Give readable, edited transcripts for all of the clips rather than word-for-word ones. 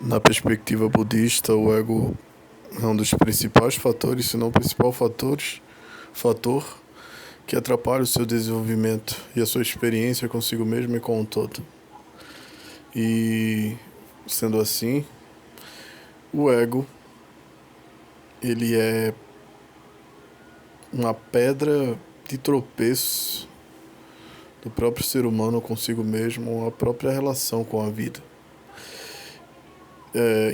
Na perspectiva budista, o ego é um dos principais fatores, se não o principal fator que atrapalha o seu desenvolvimento e a sua experiência consigo mesmo e com o todo. E, sendo assim, o ego, ele é uma pedra de tropeço do próprio ser humano consigo mesmo, a própria relação com a vida,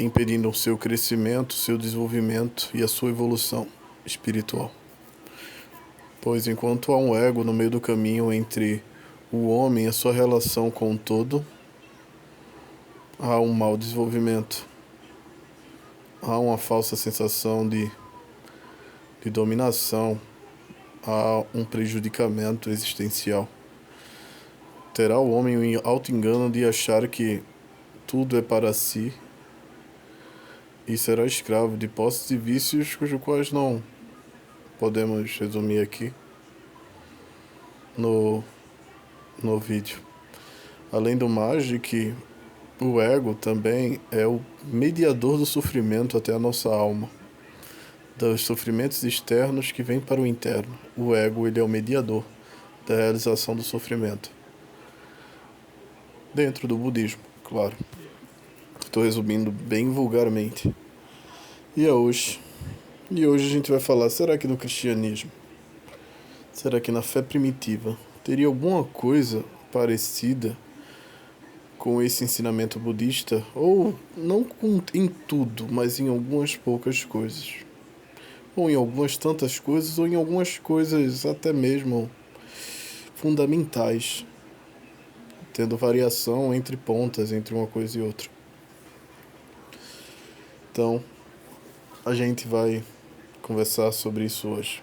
impedindo o seu crescimento, o seu desenvolvimento e a sua evolução espiritual. Pois enquanto há um ego no meio do caminho entre o homem e a sua relação com o todo, há um mau desenvolvimento, há uma falsa sensação de dominação, há um prejudicamento existencial. Terá o homem o auto-engano de achar que tudo é para si e será escravo de posses e vícios cujos quais não podemos resumir aqui no vídeo. Além do mais de que o ego também é o mediador do sofrimento até a nossa alma, dos sofrimentos externos que vêm para o interno. O ego, ele é o mediador da realização do sofrimento. Dentro do budismo, claro. Estou resumindo bem vulgarmente. E hoje a gente vai falar, será que no cristianismo, será que na fé primitiva, teria alguma coisa parecida com esse ensinamento budista? Ou não em tudo, mas em algumas poucas coisas. Ou em algumas tantas coisas, ou em algumas coisas até mesmo fundamentais, tendo variação entre pontas, entre uma coisa e outra. Então, a gente vai conversar sobre isso hoje.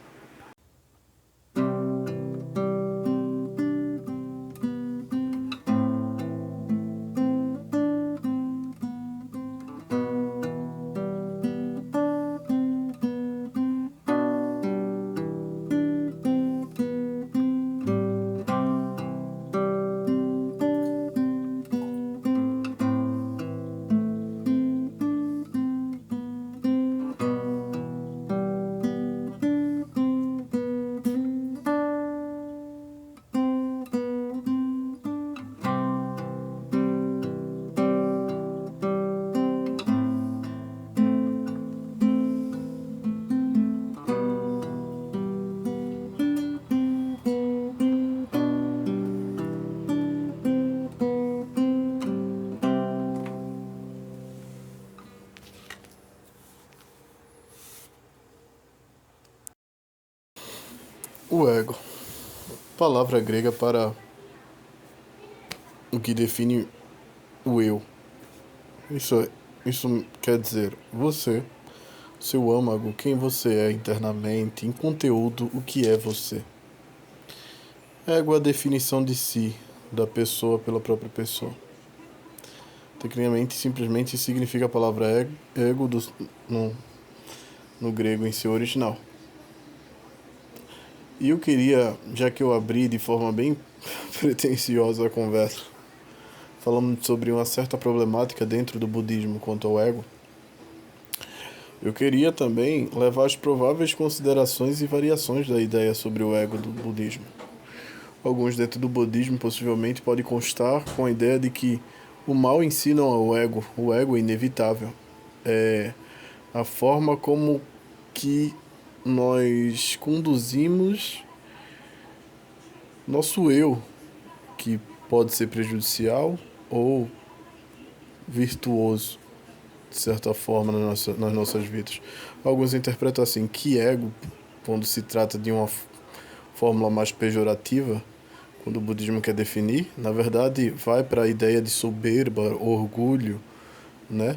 O ego, palavra grega para o que define o eu. Isso quer dizer você, seu âmago, quem você é internamente, em conteúdo, o que é você. Ego é a definição de si, da pessoa pela própria pessoa. Tecnicamente, simplesmente significa a palavra ego no grego em seu original. E eu queria, já que eu abri de forma bem pretensiosa a conversa, falando sobre uma certa problemática dentro do budismo quanto ao ego, eu queria também levar as prováveis considerações e variações da ideia sobre o ego do budismo. Alguns dentro do budismo possivelmente podem constar com a ideia de que o mal em si não é o ego é inevitável. É a forma como que nós conduzimos nosso eu, que pode ser prejudicial ou virtuoso, de certa forma, nas nossas vidas. Alguns interpretam assim, que ego, quando se trata de uma fórmula mais pejorativa, quando o budismo quer definir, na verdade vai para a ideia de soberba, orgulho, né?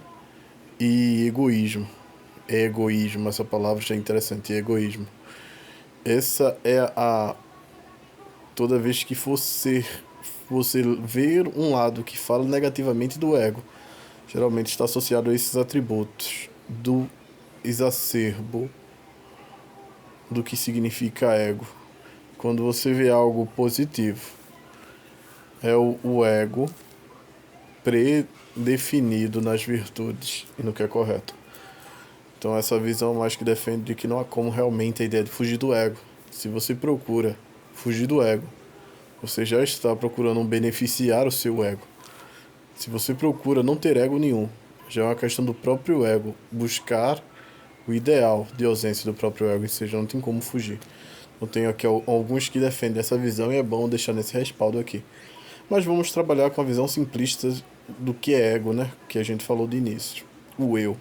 E egoísmo. É egoísmo, essa palavra já é interessante, egoísmo. Essa é toda vez que você ver um lado que fala negativamente do ego, geralmente está associado a esses atributos do exacerbo do que significa ego. Quando você vê algo positivo, é o ego definido nas virtudes e no que é correto. Então essa visão mais que defende de que não há como realmente a ideia de fugir do ego. Se você procura fugir do ego, você já está procurando beneficiar o seu ego. Se você procura não ter ego nenhum, já é uma questão do próprio ego buscar o ideal de ausência do próprio ego, ou seja, não tem como fugir. Eu tenho aqui alguns que defendem essa visão e é bom deixar nesse respaldo aqui. Mas vamos trabalhar com a visão simplista do que é ego, né? Que a gente falou de início. O eu.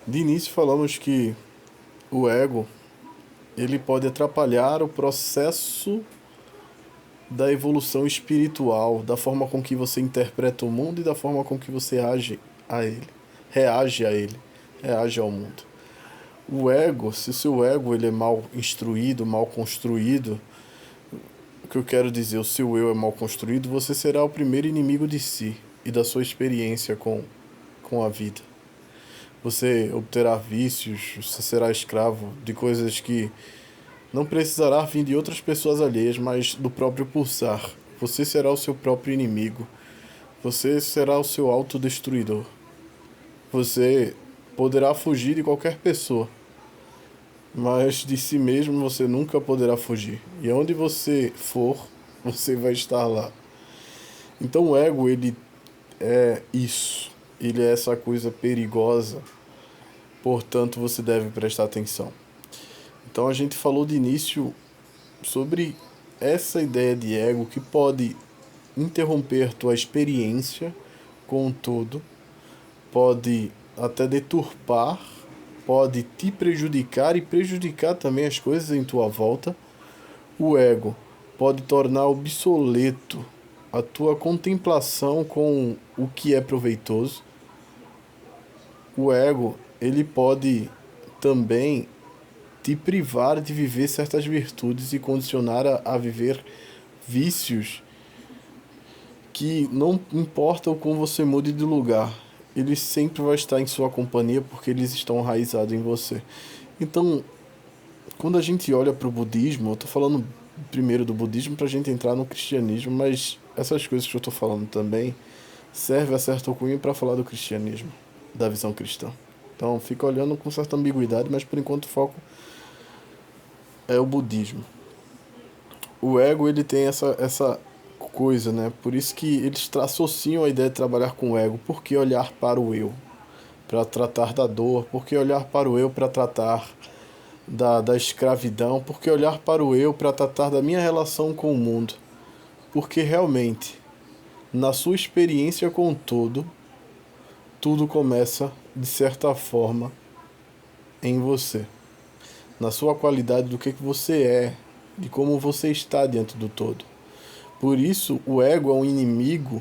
De início falamos que o ego, ele pode atrapalhar o processo da evolução espiritual, da forma com que você interpreta o mundo e da forma com que você age a ele, reage a ele, reage ao mundo. O ego, se o seu ego ele é mal instruído, mal construído, o que eu quero dizer, o seu eu é mal construído, você será o primeiro inimigo de si e da sua experiência com a vida. Você obterá vícios, você será escravo de coisas que não precisará vir de outras pessoas alheias, mas do próprio pulsar. Você será o seu próprio inimigo. Você será o seu autodestruidor. Você poderá fugir de qualquer pessoa, mas de si mesmo você nunca poderá fugir. E onde você for, você vai estar lá. Então o ego, ele é isso. Ele é essa coisa perigosa. Portanto, você deve prestar atenção. Então a gente falou de início sobre essa ideia de ego que pode interromper tua experiência com o todo, pode até deturpar, pode te prejudicar e prejudicar também as coisas em tua volta. O ego pode tornar obsoleto a tua contemplação com o que é proveitoso. O ego, ele pode também te privar de viver certas virtudes e condicionar a viver vícios que não importa o como você mude de lugar, eles sempre vão estar em sua companhia porque eles estão enraizados em você. Então, quando a gente olha para o budismo, eu estou falando primeiro do budismo para a gente entrar no cristianismo, mas essas coisas que eu estou falando também servem a certo cunho para falar do cristianismo, da visão cristã. Então, fica olhando com certa ambiguidade, mas por enquanto o foco é o budismo. O ego, ele tem essa coisa, né? Por isso que eles associam a ideia de trabalhar com o ego. Por que olhar para o eu? Para tratar da dor. Por que olhar para o eu para tratar da escravidão? Por que olhar para o eu para tratar da minha relação com o mundo? Porque realmente, na sua experiência com o todo, tudo começa, de certa forma, em você. Na sua qualidade do que você é, de como você está diante do todo. Por isso, o ego é um inimigo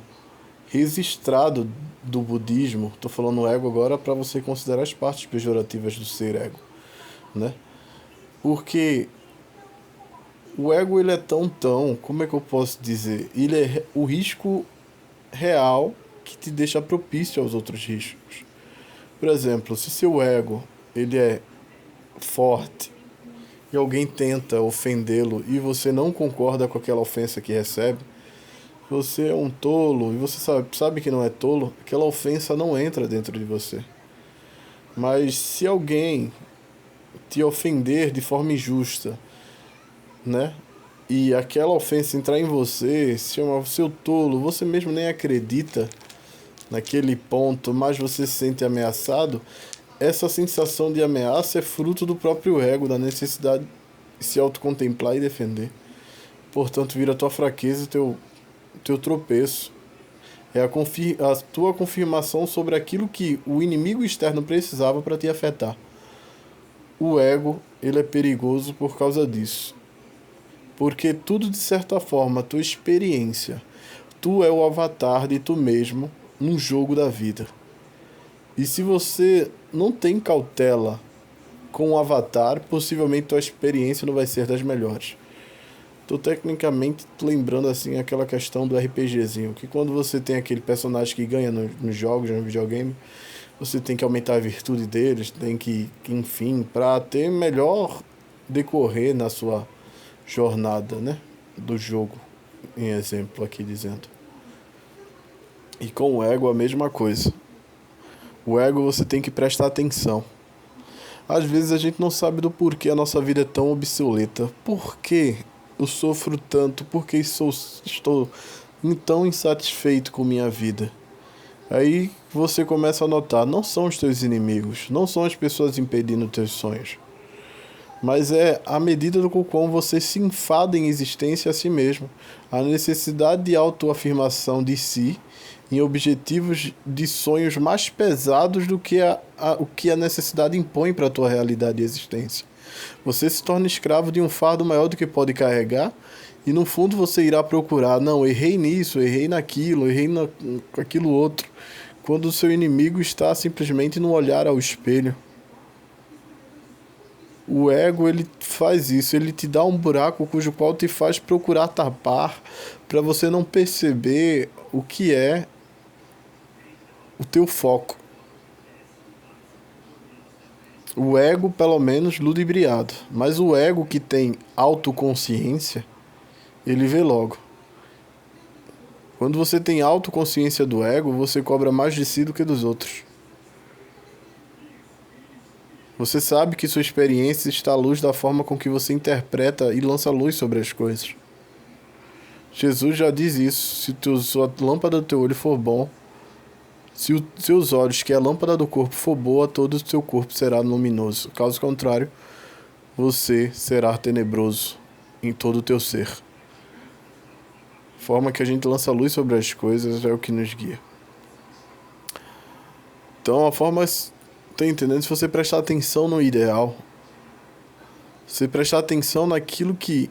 registrado do budismo. Estou falando ego agora para você considerar as partes pejorativas do ser ego, né? Porque o ego, ele é tão, como é que eu posso dizer? Ele é o risco real que te deixa propício aos outros riscos. Por exemplo, se seu ego, ele é forte e alguém tenta ofendê-lo e você não concorda com aquela ofensa que recebe, você é um tolo e você sabe que não é tolo, aquela ofensa não entra dentro de você. Mas se alguém te ofender de forma injusta, né? E aquela ofensa entrar em você, se chama seu tolo, você mesmo nem acredita naquele ponto, mas você se sente ameaçado, essa sensação de ameaça é fruto do próprio ego, da necessidade de se autocontemplar e defender. Portanto, vira a tua fraqueza, teu tropeço. É a tua confirmação sobre aquilo que o inimigo externo precisava para te afetar. O ego, ele é perigoso por causa disso. Porque tudo, de certa forma, a tua experiência, tu é o avatar de tu mesmo num jogo da vida. E se você não tem cautela com o avatar, possivelmente tua experiência não vai ser das melhores. Tô tecnicamente lembrando assim aquela questão do RPGzinho, que quando você tem aquele personagem que ganha nos jogos, no videogame, você tem que aumentar a virtude deles, tem que enfim, para ter melhor decorrer na sua jornada, né, do jogo, em exemplo aqui dizendo. E com o ego a mesma coisa. O ego você tem que prestar atenção. Às vezes a gente não sabe do porquê a nossa vida é tão obsoleta. Por que eu sofro tanto? Por que estou tão insatisfeito com minha vida? Aí você começa a notar, não são os teus inimigos, não são as pessoas impedindo os teus sonhos, mas é a medida do qual você se enfada em existência a si mesmo, a necessidade de autoafirmação de si em objetivos de sonhos mais pesados do que o que a necessidade impõe para a tua realidade de existência. Você se torna escravo de um fardo maior do que pode carregar e no fundo você irá procurar, não, errei nisso, errei naquilo, errei naquilo outro, quando o seu inimigo está simplesmente no olhar ao espelho. O ego, ele faz isso, ele te dá um buraco cujo qual te faz procurar tapar para você não perceber o que é o teu foco. O ego, pelo menos, ludibriado, mas o ego que tem autoconsciência, ele vê logo. Quando você tem autoconsciência do ego, você cobra mais de si do que dos outros. Você sabe que sua experiência está à luz da forma com que você interpreta e lança luz sobre as coisas. Jesus já diz isso. Se sua lâmpada do teu olho for bom, se os seus olhos, que é a lâmpada do corpo, for boa, todo o seu corpo será luminoso. Caso contrário, você será tenebroso em todo o teu ser. A forma que a gente lança luz sobre as coisas é o que nos guia. Então, a forma... Tá entendendo? Se você prestar atenção no ideal, se prestar atenção naquilo que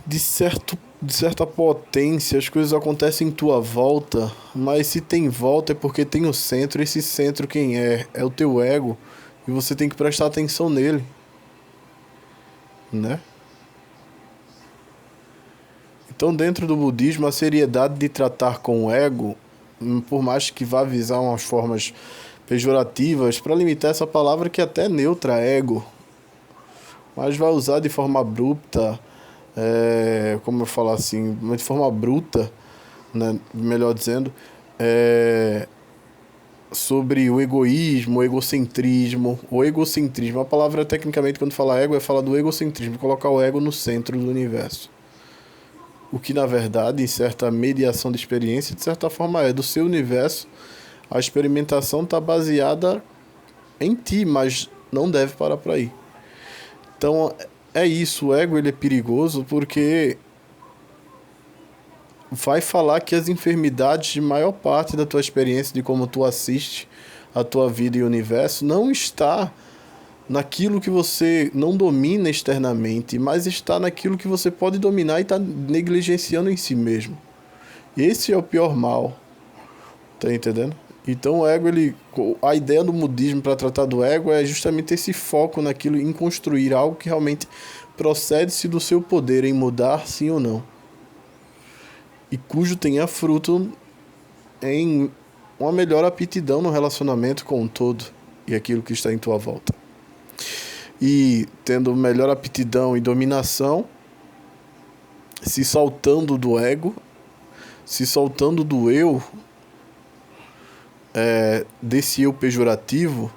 de certa potência as coisas acontecem em tua volta, mas se tem volta é porque tem o centro. Esse centro quem é? É o teu ego, e você tem que prestar atenção nele, né? Então, dentro do budismo, a seriedade de tratar com o ego, por mais que vá visar umas formas pejorativas, para limitar essa palavra que é até neutra, ego, mas vai usar de forma abrupta, como eu falar assim, de forma bruta, né, melhor dizendo, sobre o egoísmo, o egocentrismo. O egocentrismo, a palavra tecnicamente quando fala ego é falar do egocentrismo, colocar o ego no centro do universo. O que, na verdade, em certa mediação de experiência, de certa forma é do seu universo. A experimentação está baseada em ti, mas não deve parar por aí. Então, é isso. O ego ele é perigoso porque vai falar que as enfermidades de maior parte da tua experiência, de como tu assiste a tua vida e o universo, não está naquilo que você não domina externamente, mas está naquilo que você pode dominar e está negligenciando em si mesmo. Esse é o pior mal. Tá entendendo? Então o ego, a ideia do budismo para tratar do ego é justamente esse foco naquilo, em construir algo que realmente procede-se do seu poder em mudar sim ou não. E cujo tenha fruto em uma melhor aptidão no relacionamento com o todo e aquilo que está em tua volta. E tendo melhor aptidão e dominação, se soltando do ego, se soltando do eu, desse eu pejorativo,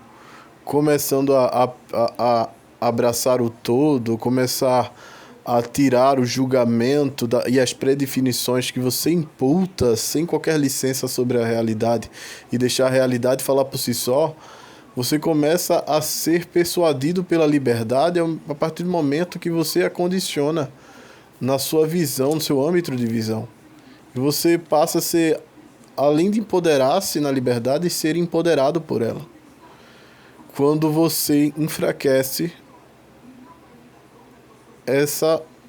começando a abraçar o todo, começar a tirar o julgamento e as predefinições que você imputa sem qualquer licença sobre a realidade e deixar a realidade falar por si só, você começa a ser persuadido pela liberdade a partir do momento que você a condiciona na sua visão, no seu âmbito de visão. E você passa a ser, além de empoderar-se na liberdade, ser empoderado por ela. Quando você enfraquece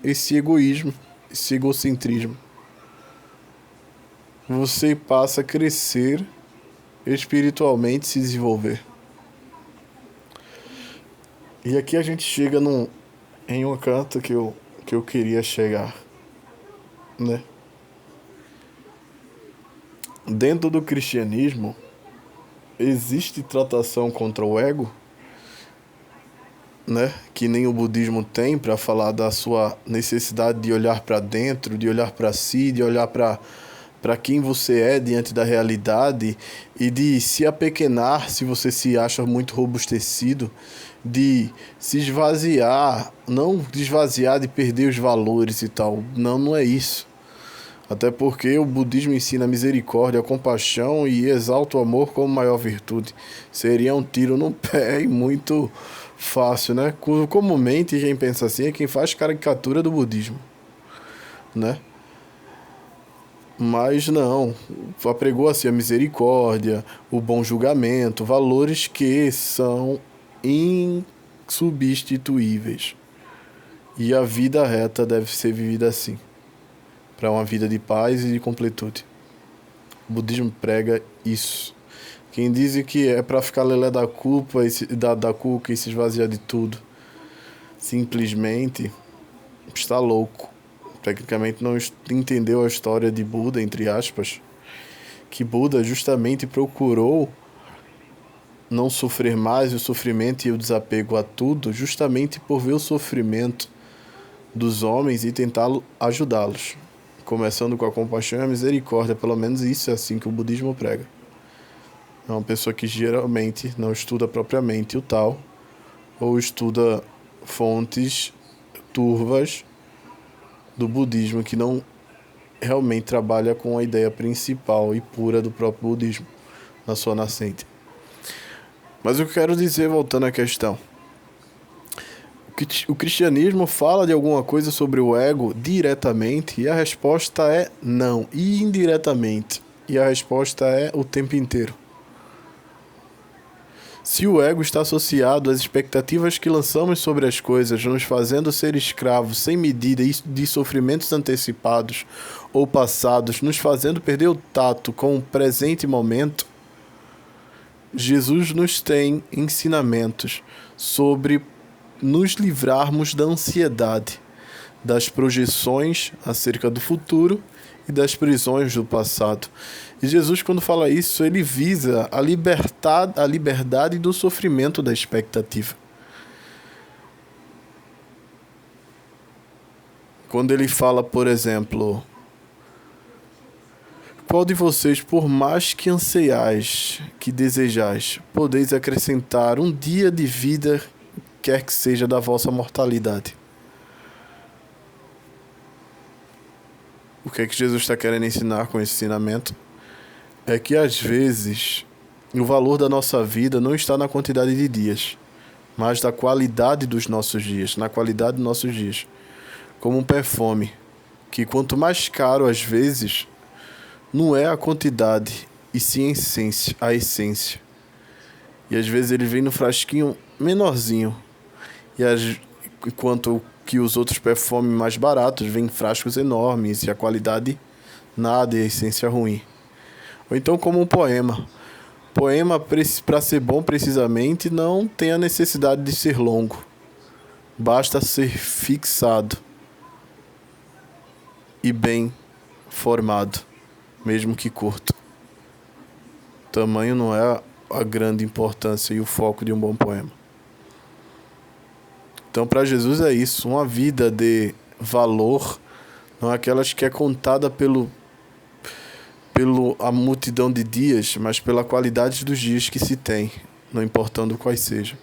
esse egoísmo, esse egocentrismo, você passa a crescer espiritualmente, se desenvolver. E aqui a gente chega em um canto que eu queria chegar, né? Dentro do cristianismo, existe tratação contra o ego, né? Que nem o budismo tem, para falar da sua necessidade de olhar para dentro, de olhar para si, de olhar para para quem você é diante da realidade e de se apequenar se você se acha muito robustecido, de se esvaziar, não esvaziar de perder os valores e tal. Não, não é isso. Até porque o budismo ensina a misericórdia, a compaixão e exalta o amor como maior virtude. Seria um tiro no pé e muito fácil, né? Comumente quem pensa assim é quem faz caricatura do budismo, né? Mas não, apregou assim a misericórdia, o bom julgamento, valores que são insubstituíveis. E a vida reta deve ser vivida assim, para uma vida de paz e de completude. O budismo prega isso. Quem diz que é para ficar lelé da culpa da cuca e se esvaziar de tudo, simplesmente está louco. Tecnicamente não entendeu a história de Buda, entre aspas, que Buda justamente procurou não sofrer mais o sofrimento e o desapego a tudo, justamente por ver o sofrimento dos homens e tentar ajudá-los, começando com a compaixão e a misericórdia. Pelo menos isso é assim que o budismo prega. É uma pessoa que geralmente não estuda propriamente o tal, ou estuda fontes turvas do budismo, que não realmente trabalha com a ideia principal e pura do próprio budismo na sua nascente. Mas eu quero dizer, voltando à questão, o cristianismo fala de alguma coisa sobre o ego diretamente, e a resposta é não, e indiretamente, e a resposta é o tempo inteiro. Se o ego está associado às expectativas que lançamos sobre as coisas, nos fazendo ser escravos sem medida de sofrimentos antecipados ou passados, nos fazendo perder o tato com o presente momento, Jesus nos tem ensinamentos sobre nos livrarmos da ansiedade, das projeções acerca do futuro e das prisões do passado. E Jesus, quando fala isso, ele visa a liberdade do sofrimento da expectativa. Quando ele fala, por exemplo, qual de vocês, por mais que anseiais, que desejais, podeis acrescentar um dia de vida, quer que seja da vossa mortalidade? O que é que Jesus está querendo ensinar com esse ensinamento? É que às vezes o valor da nossa vida não está na quantidade de dias, mas da qualidade dos nossos dias, na qualidade dos nossos dias. Como um perfume, que quanto mais caro às vezes, não é a quantidade, e sim a essência. E às vezes ele vem no frasquinho menorzinho, enquanto que os outros perfumes mais baratos vêm em frascos enormes, e a qualidade nada e a essência ruim. Ou então como um poema. Poema, para ser bom precisamente, não tem a necessidade de ser longo. Basta ser fixado e bem formado, mesmo que curto. O tamanho não é a grande importância e o foco de um bom poema. Então, para Jesus é isso, uma vida de valor, não é aquelas que é contada pela multidão de dias, mas pela qualidade dos dias que se tem, não importando quais sejam.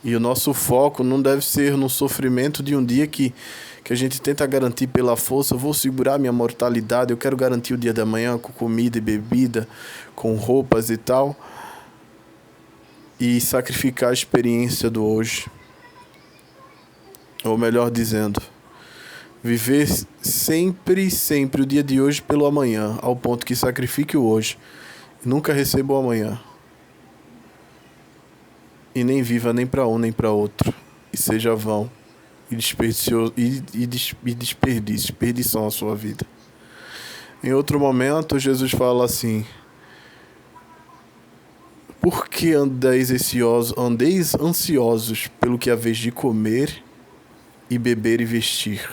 E o nosso foco não deve ser no sofrimento de um dia que a gente tenta garantir pela força. Eu vou segurar minha mortalidade, eu quero garantir o dia da manhã com comida e bebida, com roupas e tal, e sacrificar a experiência do hoje. Ou melhor dizendo, viver sempre o dia de hoje pelo amanhã, ao ponto que sacrifique o hoje e nunca receba o amanhã. E nem viva nem para um nem para outro, e seja vão e desperdição a sua vida. Em outro momento, Jesus fala assim: por que andeis ansiosos pelo que haveis de comer e beber e vestir?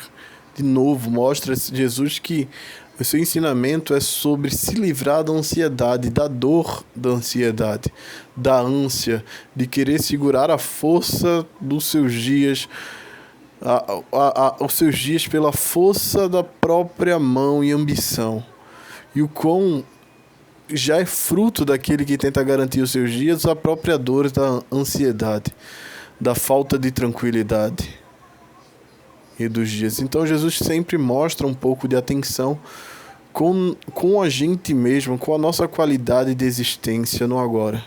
De novo, mostra Jesus que o seu ensinamento é sobre se livrar da ansiedade, da dor da ansiedade, da ânsia, de querer segurar a força dos seus dias os seus dias pela força da própria mão e ambição. E o quão já é fruto daquele que tenta garantir os seus dias a própria dor da ansiedade, da falta de tranquilidade e dos dias. Então Jesus sempre mostra um pouco de atenção com a gente mesmo, com a nossa qualidade de existência no agora.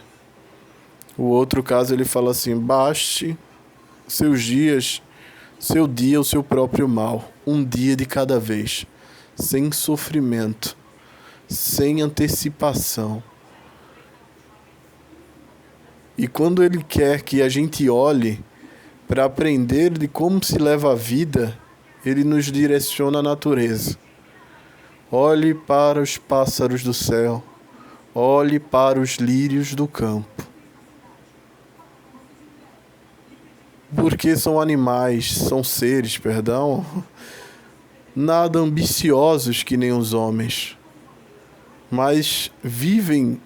O outro caso ele fala assim: baste seus dias, seu dia, o seu próprio mal, um dia de cada vez, sem sofrimento, sem antecipação. E quando ele quer que a gente olhe para aprender de como se leva a vida, ele nos direciona à natureza. Olhe para os pássaros do céu, olhe para os lírios do campo. Porque são animais, são seres, nada ambiciosos que nem os homens, mas vivem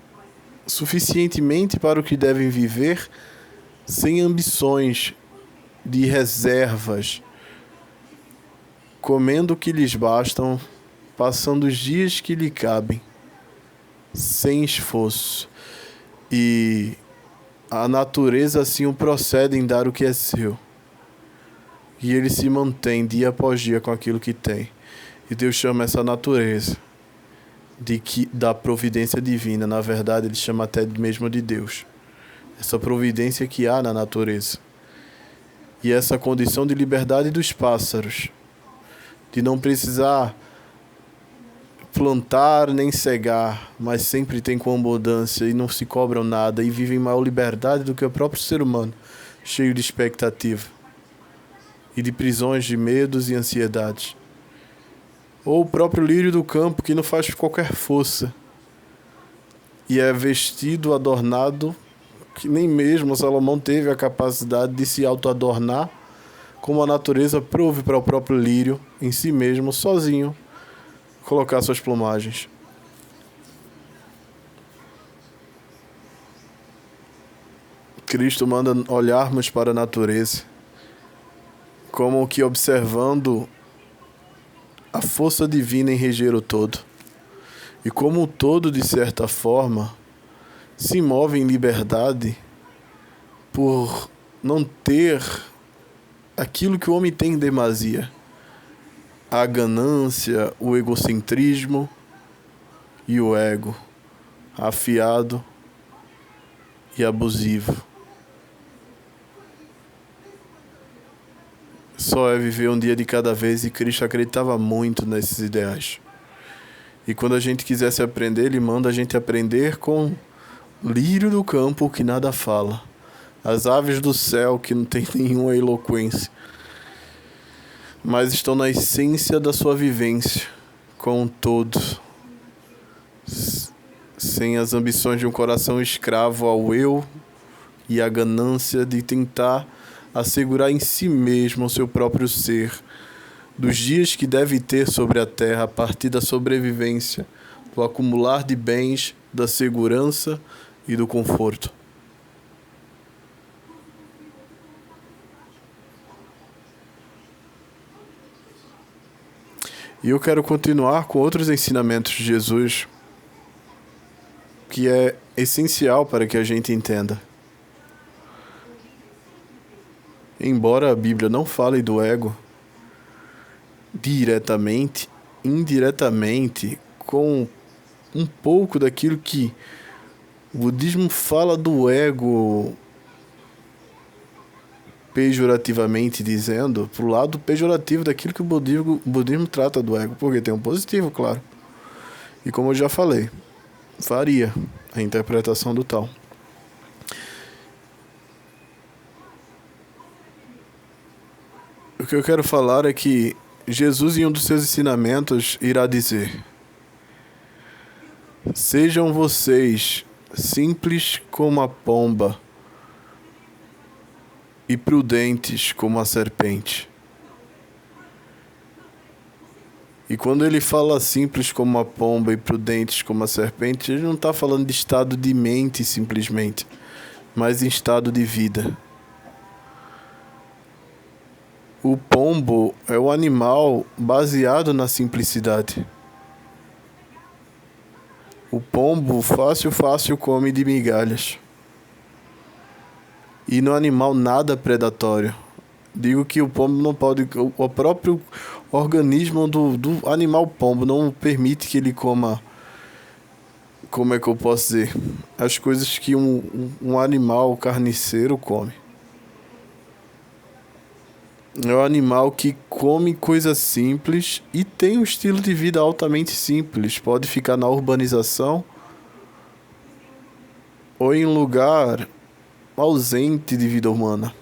suficientemente para o que devem viver, sem ambições de reservas, comendo o que lhes bastam, passando os dias que lhe cabem, sem esforço. E a natureza assim o procede em dar o que é seu. E ele se mantém dia após dia com aquilo que tem. E Deus chama essa natureza da providência divina. Na verdade, ele chama até mesmo de Deus. Essa providência que há na natureza. E essa condição de liberdade dos pássaros. De não precisar plantar nem cegar, mas sempre tem com abundância e não se cobram nada e vivem maior liberdade do que o próprio ser humano, cheio de expectativa e de prisões de medos e ansiedades. Ou o próprio lírio do campo, que não faz qualquer força e é vestido, adornado, que nem mesmo Salomão teve a capacidade de se auto-adornar, como a natureza prove para o próprio lírio em si mesmo, sozinho, colocar suas plumagens. Cristo manda olharmos para a natureza como que observando a força divina em reger o todo. E como o todo, de certa forma, se move em liberdade por não ter aquilo que o homem tem em demasia. A ganância, o egocentrismo e o ego, afiado e abusivo. Só é viver um dia de cada vez, e Cristo acreditava muito nesses ideais. E quando a gente quisesse aprender, ele manda a gente aprender com lírio do campo que nada fala, as aves do céu que não tem nenhuma eloquência, mas estão na essência da sua vivência com o todo, sem as ambições de um coração escravo ao eu e a ganância de tentar assegurar em si mesmo o seu próprio ser, dos dias que deve ter sobre a terra a partir da sobrevivência, do acumular de bens, da segurança e do conforto. E eu quero continuar com outros ensinamentos de Jesus, que é essencial para que a gente entenda. Embora a Bíblia não fale do ego diretamente, indiretamente, com um pouco daquilo que o budismo fala do ego pejorativamente, dizendo, pro lado pejorativo daquilo que o budismo trata do ego, porque tem um positivo, claro. E como eu já falei, varia a interpretação do tal. O que eu quero falar é que Jesus, em um dos seus ensinamentos, irá dizer: sejam vocês simples como a pomba e prudentes como a serpente. E quando ele fala simples como a pomba e prudentes como a serpente, ele não está falando de estado de mente simplesmente, mas em estado de vida. O pombo é um animal baseado na simplicidade. O pombo fácil come de migalhas. E no animal nada predatório. Digo que o pombo não pode... O próprio organismo do animal pombo não permite que ele coma... Como é que eu posso dizer? As coisas que um animal carniceiro come. É um animal que come coisas simples e tem um estilo de vida altamente simples. Pode ficar na urbanização ou em lugar ausente de vida humana.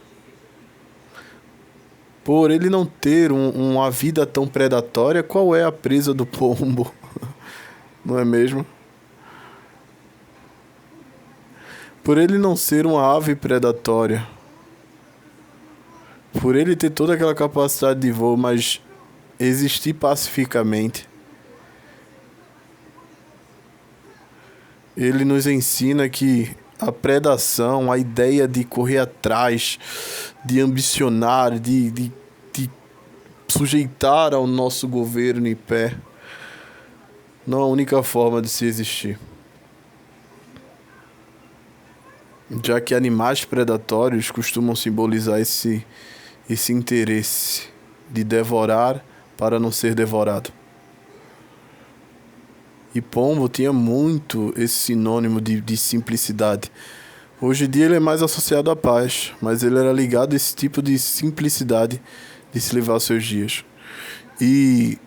Por ele não ter uma vida tão predatória, qual é a presa do pombo? Não é mesmo? Por ele não ser uma ave predatória, por ele ter toda aquela capacidade de voo, mas existir pacificamente, ele nos ensina que a predação, a ideia de correr atrás, de ambicionar, de sujeitar ao nosso governo em pé, não é a única forma de se existir. Já que animais predatórios costumam simbolizar esse interesse de devorar para não ser devorado. E pombo tinha muito esse sinônimo de simplicidade. Hoje em dia ele é mais associado à paz, mas ele era ligado a esse tipo de simplicidade de se levar os seus dias. E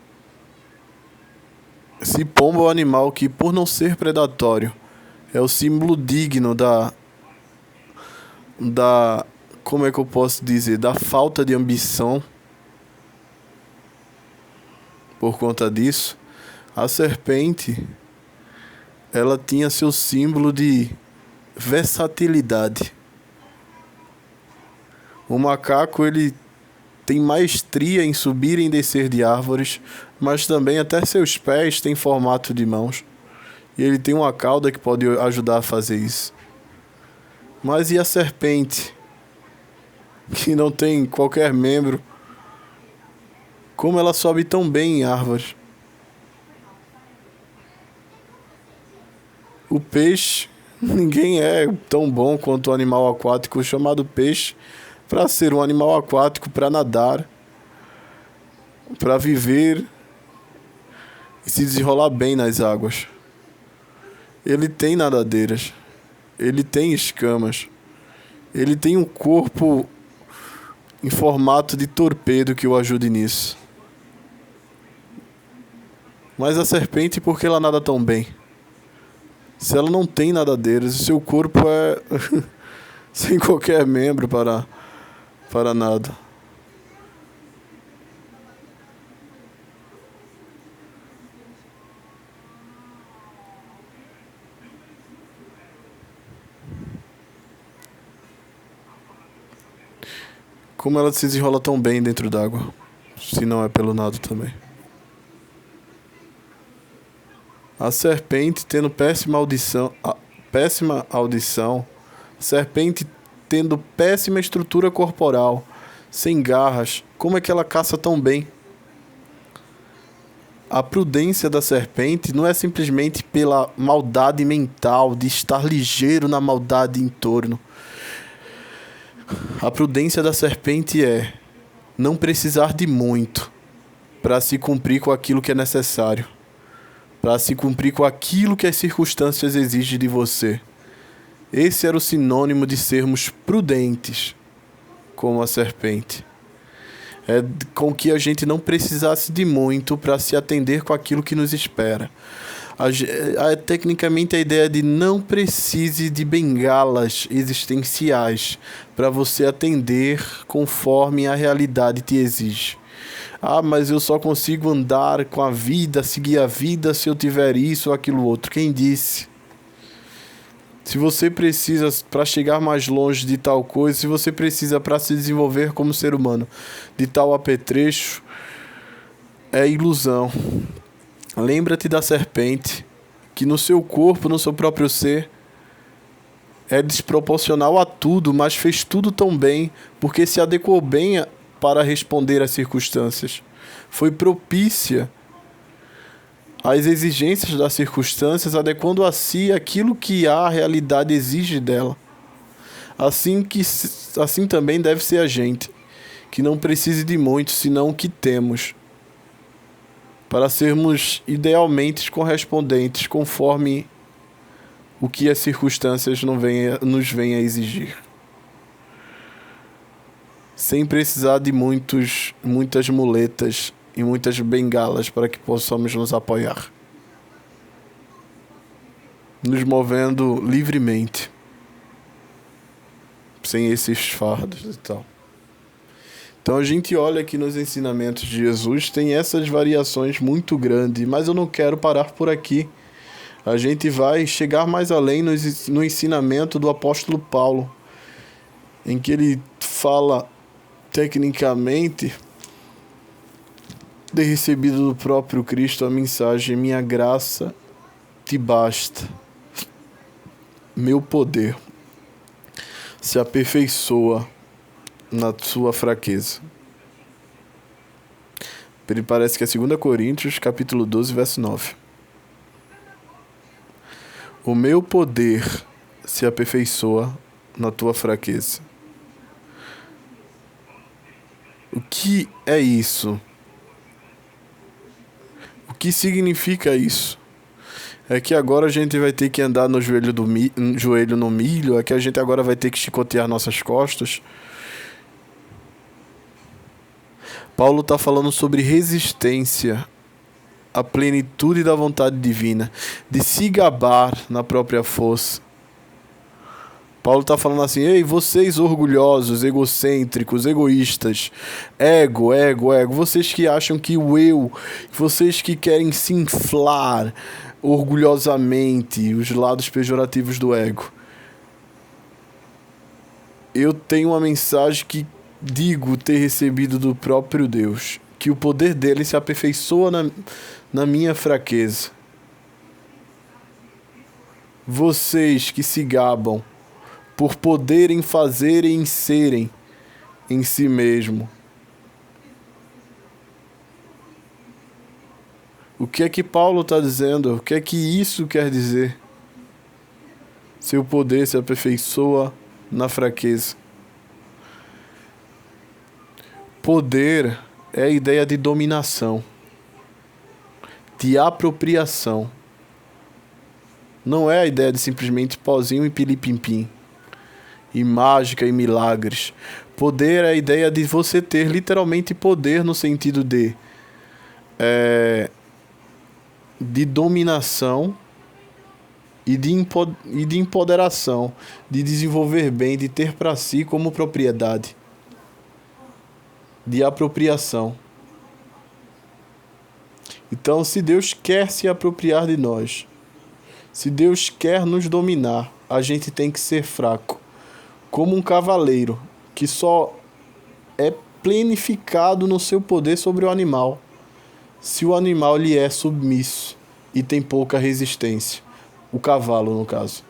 esse pombo é um animal que, por não ser predatório, é o símbolo digno como é que eu posso dizer, da falta de ambição. Por conta disso, a serpente, ela tinha seu símbolo de versatilidade. O macaco, ele tem maestria em subir e descer de árvores, mas também até seus pés têm formato de mãos. E ele tem uma cauda que pode ajudar a fazer isso. Mas e a serpente, que não tem qualquer membro? Como ela sobe tão bem em árvores? O peixe, ninguém é tão bom quanto o animal aquático chamado peixe, para ser um animal aquático, para nadar, para viver e se desenrolar bem nas águas. Ele tem nadadeiras. Ele tem escamas. Ele tem um corpo em formato de torpedo que o ajude nisso. Mas a serpente, por que ela nada tão bem? Se ela não tem nadadeiras, o seu corpo é sem qualquer membro para nada. Como ela se desenrola tão bem dentro d'água, se não é pelo nado também. A serpente tendo péssima audição, a serpente tendo péssima estrutura corporal, sem garras, como é que ela caça tão bem? A prudência da serpente não é simplesmente pela maldade mental, de estar ligeiro na maldade em torno. A prudência da serpente é não precisar de muito para se cumprir com aquilo que é necessário, para se cumprir com aquilo que as circunstâncias exigem de você. Esse era o sinônimo de sermos prudentes, como a serpente. É com que a gente não precisasse de muito para se atender com aquilo que nos espera. Tecnicamente a ideia de não precise de bengalas existenciais para você atender conforme a realidade te exige. Mas eu só consigo andar com a vida, seguir a vida se eu tiver isso ou aquilo outro. Quem disse? Se você precisa, para chegar mais longe de tal coisa, se você precisa para se desenvolver como ser humano de tal apetrecho, é ilusão. Lembra-te da serpente, que no seu corpo, no seu próprio ser, é desproporcional a tudo, mas fez tudo tão bem, porque se adequou bem para responder às circunstâncias. Foi propícia às exigências das circunstâncias, adequando a si aquilo que a realidade exige dela. Assim também deve ser a gente, que não precise de muito, senão o que temos, para sermos idealmente correspondentes conforme o que as circunstâncias nos venham a exigir. Sem precisar de muitas muletas e muitas bengalas para que possamos nos apoiar. Nos movendo livremente, sem esses fardos e tal. Então a gente olha aqui nos ensinamentos de Jesus, tem essas variações muito grandes, mas eu não quero parar por aqui. A gente vai chegar mais além no ensinamento do apóstolo Paulo, em que ele fala tecnicamente ter recebido do próprio Cristo a mensagem: minha graça te basta, meu poder se aperfeiçoa na sua fraqueza. Ele parece que é 2 Coríntios, capítulo 12, verso 9. O meu poder se aperfeiçoa na tua fraqueza. O que é isso? O que significa isso? É que agora a gente vai ter que andar no joelho no milho, é que a gente agora vai ter que chicotear nossas costas. Paulo está falando sobre resistência à plenitude da vontade divina, de se gabar na própria força. Paulo está falando assim: ei, vocês orgulhosos, egocêntricos, egoístas, ego, vocês que acham que o eu, vocês que querem se inflar orgulhosamente, os lados pejorativos do ego. Eu tenho uma mensagem que digo ter recebido do próprio Deus, que o poder dele se aperfeiçoa na minha fraqueza. Vocês que se gabam por poderem fazer e serem em si mesmo. O que é que Paulo está dizendo? O que é que isso quer dizer? Seu poder se aperfeiçoa na fraqueza. Poder é a ideia de dominação, de apropriação. Não é a ideia de simplesmente pozinho e pilipimpim, e mágica e milagres. Poder é a ideia de você ter literalmente poder no sentido de dominação e de empoderação, de desenvolver bem, de ter para si como propriedade, de apropriação. Então, se Deus quer se apropriar de nós, se Deus quer nos dominar, a gente tem que ser fraco, como um cavaleiro que só é plenificado no seu poder sobre o animal se o animal lhe é submisso e tem pouca resistência. O cavalo, no caso.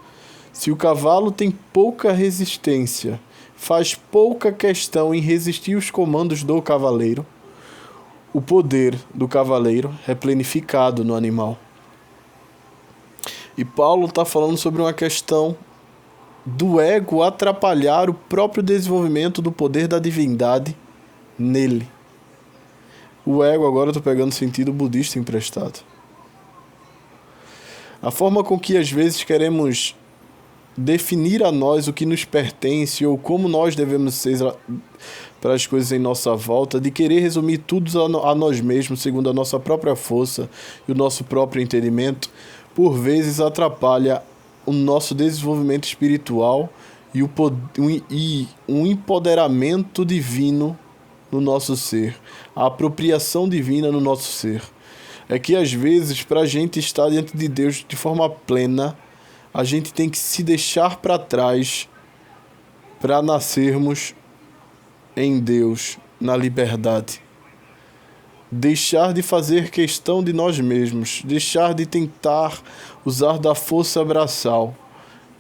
Se o cavalo tem pouca resistência, faz pouca questão em resistir os comandos do cavaleiro, o poder do cavaleiro é plenificado no animal. E Paulo está falando sobre uma questão do ego atrapalhar o próprio desenvolvimento do poder da divindade nele. O ego, agora eu estou pegando sentido budista emprestado. A forma com que às vezes queremos definir a nós o que nos pertence ou como nós devemos ser para as coisas em nossa volta, de querer resumir tudo a nós mesmos segundo a nossa própria força e o nosso próprio entendimento, por vezes atrapalha o nosso desenvolvimento espiritual e um empoderamento divino no nosso ser, a apropriação divina no nosso ser. É que às vezes, para a gente estar diante de Deus de forma plena, a gente tem que se deixar para trás para nascermos em Deus, na liberdade. Deixar de fazer questão de nós mesmos, deixar de tentar usar da força braçal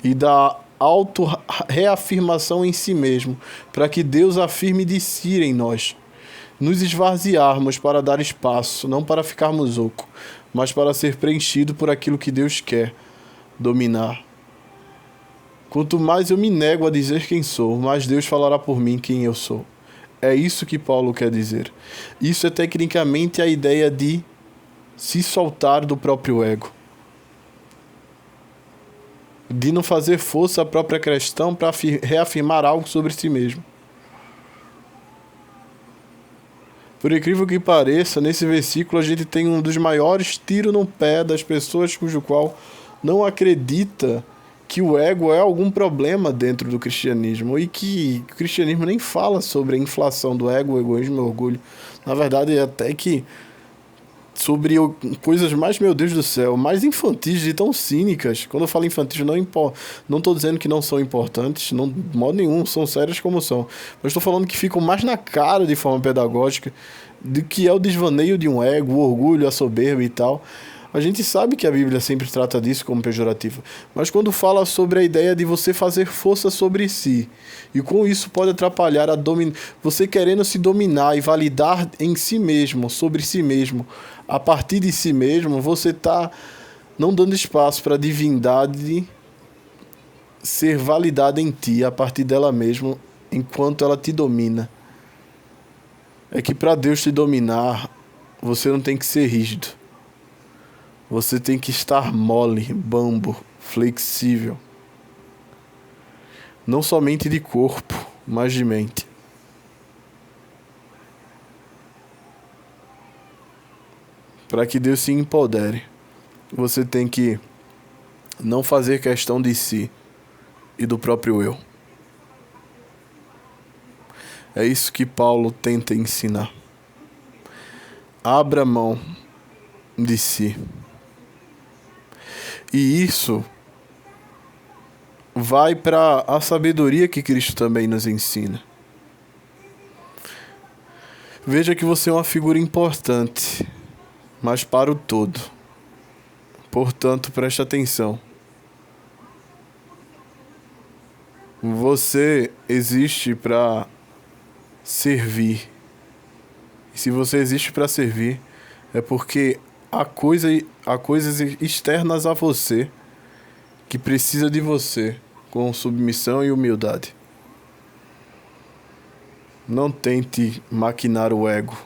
e da auto-reafirmação em si mesmo, para que Deus afirme de si em nós. nos esvaziarmos para dar espaço, não para ficarmos oco, mas para ser preenchido por aquilo que Deus quer dominar. Quanto mais eu me nego a dizer quem sou, mais Deus falará por mim quem eu sou. É isso que Paulo quer dizer. Isso é tecnicamente a ideia de se soltar do próprio ego. De não fazer força à própria questão para reafirmar algo sobre si mesmo. Por incrível que pareça, nesse versículo a gente tem um dos maiores tiros no pé das pessoas cujo qual não acredita que o ego é algum problema dentro do cristianismo e que o cristianismo nem fala sobre a inflação do ego, o egoísmo e o orgulho. Na verdade, é até que sobre coisas mais, meu Deus do céu, mais infantis e tão cínicas. Quando eu falo infantis, não estou dizendo que não são importantes, não, de modo nenhum, são sérias como são. Mas estou falando que ficam mais na cara de forma pedagógica do que é o desvaneio de um ego, o orgulho, a soberba e tal. A gente sabe que a Bíblia sempre trata disso como pejorativo, mas quando fala sobre a ideia de você fazer força sobre si, e com isso pode atrapalhar você querendo se dominar e validar em si mesmo, sobre si mesmo, a partir de si mesmo, você está não dando espaço para a divindade ser validada em ti, a partir dela mesma, enquanto ela te domina. É que para Deus te dominar, você não tem que ser rígido. Você tem que estar mole, bambo, flexível. Não somente de corpo, mas de mente. Para que Deus se empodere, você tem que não fazer questão de si e do próprio eu. É isso que Paulo tenta ensinar. Abra mão de si. E isso vai para a sabedoria que Cristo também nos ensina. Veja que você é uma figura importante, mas para o todo. Portanto, preste atenção. Você existe para servir. E se você existe para servir, é porque há coisas externas a você que precisa de você com submissão e humildade. Não tente maquinar o ego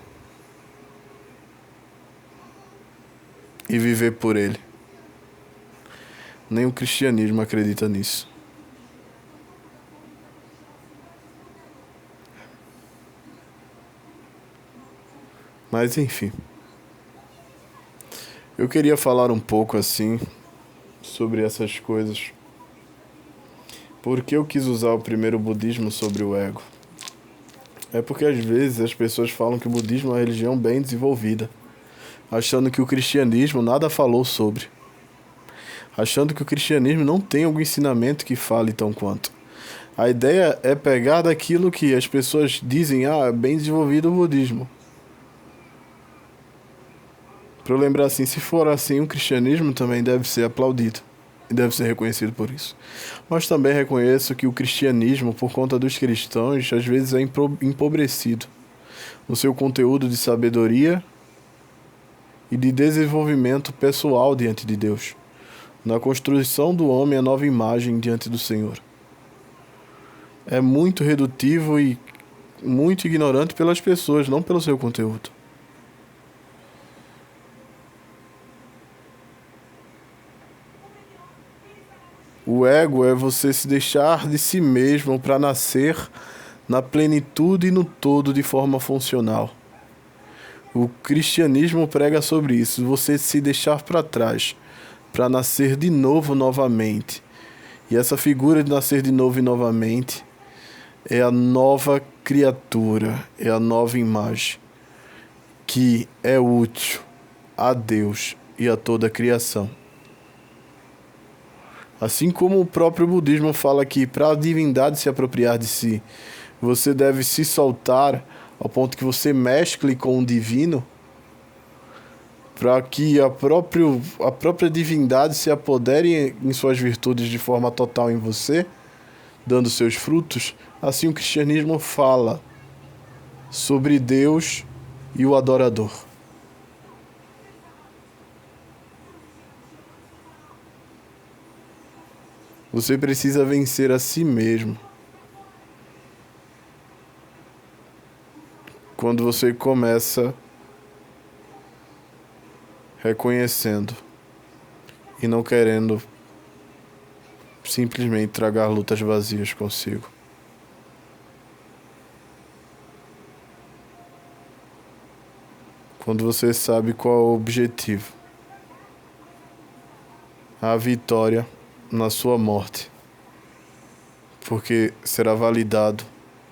e viver por ele. Nem o cristianismo acredita nisso. Mas enfim. Eu queria falar um pouco assim sobre essas coisas. Por que eu quis usar o primeiro budismo sobre o ego? É porque às vezes as pessoas falam que o budismo é uma religião bem desenvolvida, achando que o cristianismo nada falou sobre. Achando que o cristianismo não tem algum ensinamento que fale tão quanto. A ideia é pegar daquilo que as pessoas dizem, é bem desenvolvido o budismo. Para eu lembrar assim, se for assim, o cristianismo também deve ser aplaudido e deve ser reconhecido por isso. Mas também reconheço que o cristianismo, por conta dos cristãos, às vezes é empobrecido no seu conteúdo de sabedoria e de desenvolvimento pessoal diante de Deus, na construção do homem a nova imagem diante do Senhor. É muito redutivo e muito ignorante pelas pessoas, não pelo seu conteúdo. O ego é você se deixar de si mesmo para nascer na plenitude e no todo de forma funcional. O cristianismo prega sobre isso, você se deixar para trás, para nascer de novo novamente. E essa figura de nascer de novo e novamente é a nova criatura, é a nova imagem, que é útil a Deus e a toda a criação. Assim como o próprio budismo fala que para a divindade se apropriar de si, você deve se soltar ao ponto que você mescle com o divino, para que a própria divindade se apodere em suas virtudes de forma total em você, dando seus frutos. Assim o cristianismo fala sobre Deus e o adorador. Você precisa vencer a si mesmo. Quando você começa reconhecendo e não querendo simplesmente tragar lutas vazias consigo. Quando você sabe qual é o objetivo, a vitória na sua morte, porque será validado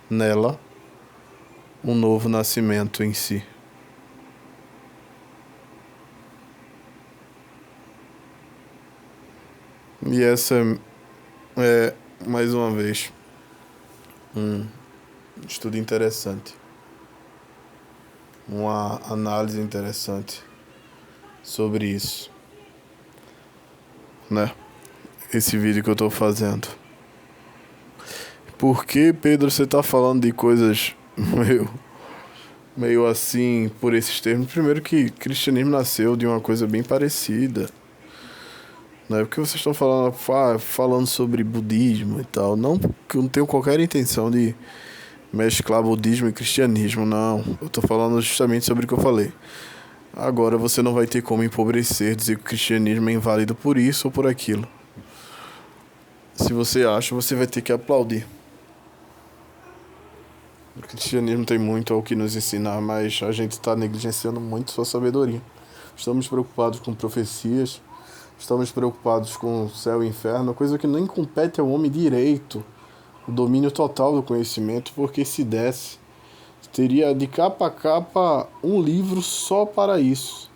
nela um novo nascimento em si. E essa é, mais uma vez, um estudo interessante, uma análise interessante sobre isso, né? Esse vídeo que eu tô fazendo. Por que, Pedro, você tá falando de coisas meio assim, por esses termos? Primeiro que cristianismo nasceu de uma coisa bem parecida. Não é porque vocês estão falando sobre budismo e tal. Não que eu não tenho qualquer intenção de mesclar budismo e cristianismo, não. Eu tô falando justamente sobre o que eu falei. Agora você não vai ter como empobrecer, dizer que o cristianismo é inválido por isso ou por aquilo. Se você acha, você vai ter que aplaudir. O cristianismo tem muito ao que nos ensinar, mas a gente está negligenciando muito sua sabedoria. Estamos preocupados com profecias, estamos preocupados com o céu e o inferno, coisa que nem compete ao homem direito, o domínio total do conhecimento, porque se desse, teria de capa a capa um livro só para isso.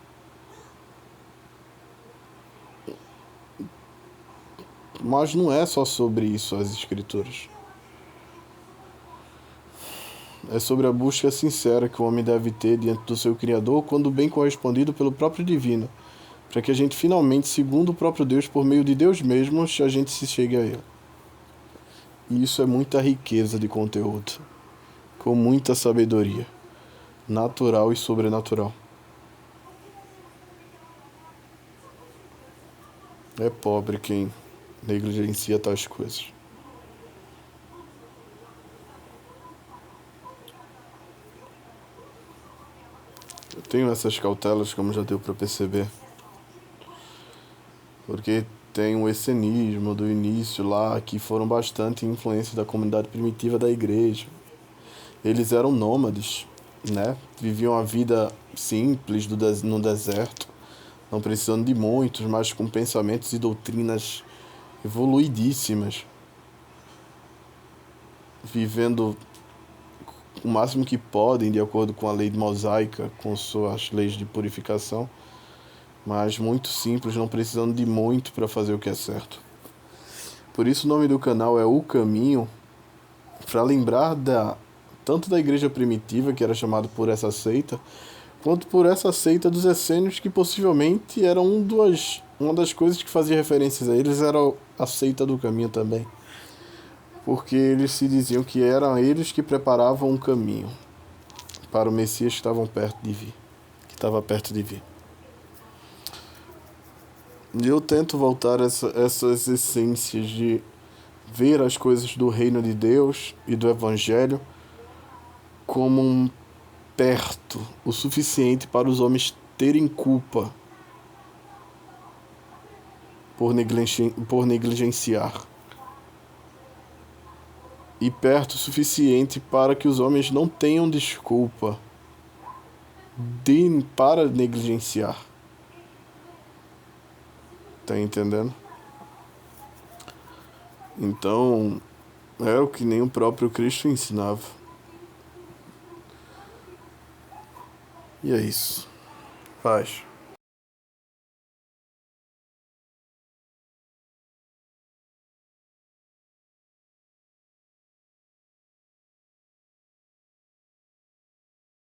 Mas não é só sobre isso as escrituras. É sobre a busca sincera que o homem deve ter diante do seu Criador, quando bem correspondido pelo próprio Divino, para que a gente finalmente, segundo o próprio Deus, por meio de Deus mesmo, a gente se chegue a Ele. E isso é muita riqueza de conteúdo, com muita sabedoria, natural e sobrenatural. É pobre quem negligencia tais coisas. Eu tenho essas cautelas, como já deu para perceber, porque tem o essenismo do início lá, que foram bastante influência da comunidade primitiva da igreja. Eles eram nômades, né? Viviam a vida simples no deserto, não precisando de muitos, mas com pensamentos e doutrinas evoluidíssimas, vivendo o máximo que podem, de acordo com a lei mosaica, com suas leis de purificação, mas muito simples, não precisando de muito para fazer o que é certo. Por isso o nome do canal é O Caminho, para lembrar tanto da igreja primitiva, que era chamada por essa seita, quanto por essa seita dos essênios, que possivelmente era uma das coisas que fazia referências a eles, era a seita do caminho também. Porque eles se diziam que eram eles que preparavam um caminho para o Messias que estava perto de vir. E eu tento voltar essas essências de ver as coisas do reino de Deus e do Evangelho como perto o suficiente para os homens terem culpa por negligenciar. E perto o suficiente para que os homens não tenham desculpa para negligenciar. Tá entendendo? Então, é o que nem o próprio Cristo ensinava. E é isso. Paz.